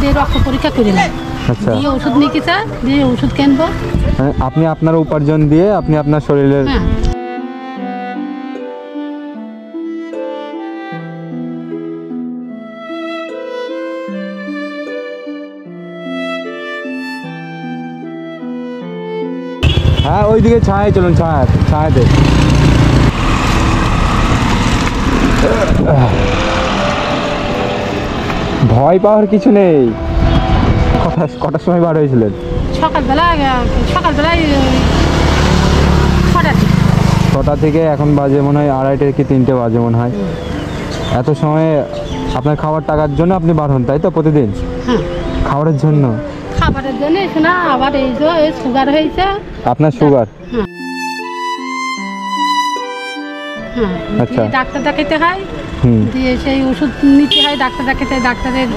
দিয়ে রক্ত পরীক্ষা করিলাম। আচ্ছা, দিয়ে ওষুধ নিয়েছে, দিয়ে ওষুধ কিনবো। আপনি আপনার উপার্জন দিয়ে আপনি আপনার শরীরের হ্যাঁ ওইদিকে ছায়ায় চলুন, ছায়াতে। ভয় পাওয়ার কিছু নেই। কটার সময় বার হয়েছিলেন? সকালবেলায় 6টা থেকে এখন বাজে মনে হয় 2:30 কি 3টে বাজে মনে হয়। এত সময় আপনার খাবার টাকার জন্য আপনি বার হন, তাই তো? প্রতিদিন খাবারের জন্য শোনা। আবার এই যে সুগার হয়েছে। আপনার সুগার? আচ্ছা, ডাক্তার দেখাইতে হয়, দিয়ে সেই ওষুধ নিতে হয় ডাক্তার দেখাইতে। ডাক্তারের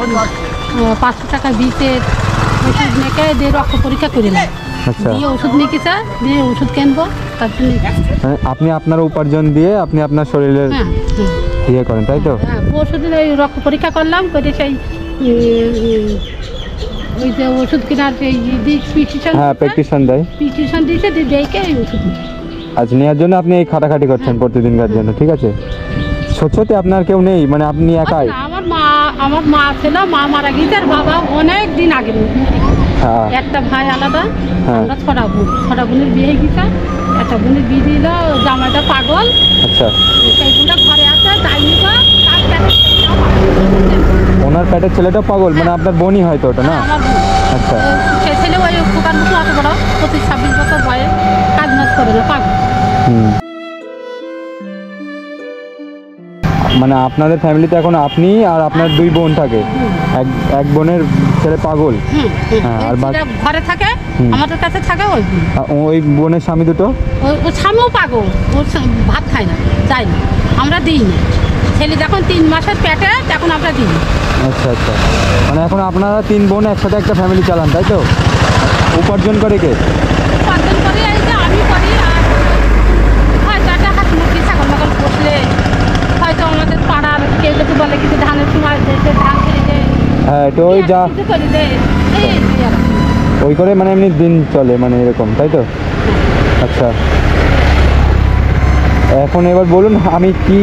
500 টাকা বিচের ওষুধ মেখে দিয়ে রক্ত পরীক্ষা করিলাম। আচ্ছা, দিয়ে ওষুধ নিয়েছে, দিয়ে ওষুধ কিনবো। তার জন্য আপনি আপনার উপার্জন দিয়ে আপনি আপনার শরীরের ইয়ে করেন, তাই তো? ওষুধ রক্ত পরীক্ষা করলাম, করে সেই ওই যে ওষুধ কেনার প্রেসক্রিপশন দেয়, প্রেসক্রিপশন দিয়েছে, দিয়ে দেখে এই ওষুধ। আচ্ছা, নেওয়ার জন্য আপনি এই খাটাখাটি করছেন প্রতিদিনকার জন্য, ঠিক আছে? সত্যি আপনার কেউ নেই, মানে আপনি একাই? আমার মা ছিল, মা মারা গেছে, আর বাবা অনেক দিন আগে। একটা ভাই আলাদা, আমরা 6টা বোনের বিয়ে গেছে। একটা বোনের বিয়ে দিল, জামাইটা পাগল। আচ্ছা, সেই বোনটা ঘরে আছে, যাইনি। ওনার পেটের ছেলেটা পাগল, মানে আপনার বোনই হয়তো ওটা, না? আচ্ছা, সেই ছেলে ওই দোকান মতো অত বড়, 25-26 বছর বয়স, কাজ মাজ করে না, পাগল। মানে আপনাদের ফ্যামিলিতে এখন আপনি আর আপনার 2 বোন থাকে, এক বোনের ছেলে পাগল। আর ঘরে থাকে, আমাদের কাছে থাকে। ওই বোনের স্বামী দুটো, ওর স্বামীও পাগল, ওর ভাত খায় না, যায় না, আমরা দিই না। ছেলে যখন 3 মাসের পেটে, তখন আমরা দিই। আচ্ছা আচ্ছা, মানে এখন আপনারা 3 বোন একসাথে একটা ফ্যামিলি চালান, তাই তো? উপার্জন করে কে? উপার্জন করে এই যে আমি করি, আর হয়তো একটা হাত মুরগি ছাগল মাগল বসলে হয়তো আমাদের পাড়ার কেউ যদি বলে কিছু ধানের সময় ধান করে দেয়। হ্যাঁ, তো ওই যা করে দেয়, ওই করে মানে এমনি দিন চলে, মানে এরকম, তাই তো? আচ্ছা, এখন এবার বলুন আমি কি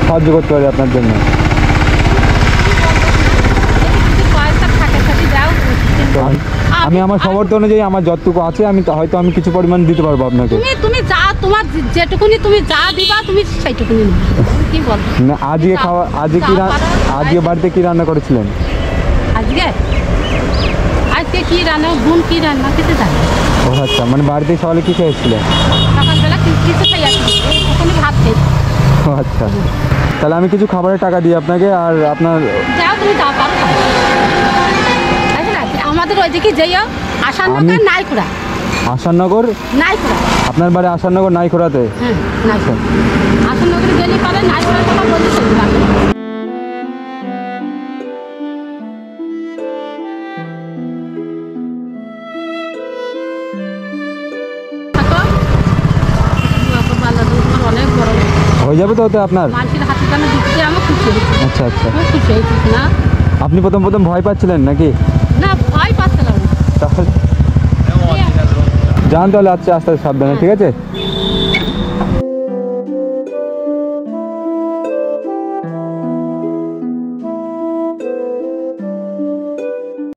সাহায্য করতে পারি আপনার জন্য? আমি আমার সমর্থ অনুযায়ী আমার যতটুকু আছে আমি হয়তো আমি কিছু পরিমাণ দিতে পারবো আপনাকে। তুমি যা, তোমার যেটুকুনি তুমি যা দিবা, তুমি সেইটুকুনি কি বল। না, আজকে বাড়িতে কি রান্না করেছিলেন? আজকে কি রান্না, বোন কি রান্না খেতে জানে। ও আচ্ছা, মানে বাড়িতে সকালে কি খেয়েছিলেন? সকালবেলা কিছু খাই আসছি, ওখানে ভাত খেয়ে। ও আচ্ছা, তাহলে আমি কিছু খাবারের টাকা দিই আপনাকে, আর আপনার যাও, তুমি যাও পারো। আমাদের ওইদিকে যাইও, আসাননগর নাইকুড়া। আসাননগর নাইকুড়া? আপনার বাড়ি আসাননগর নাইকুড়াতে? হ্যাঁ, নাইকুড়া। আসাননগরে গেলে পারে, নাইকুড়ার কথা বলছি। হয়ে যাবে তো ওতে আপনার? আচ্ছা আচ্ছা, আপনি প্রথম ভয় পাচ্ছিলেন নাকি? না, ভয় পাচ্ছিলাম। তাহলে যান, তাহলে আস্তে আস্তে সাবধানে, ঠিক আছে?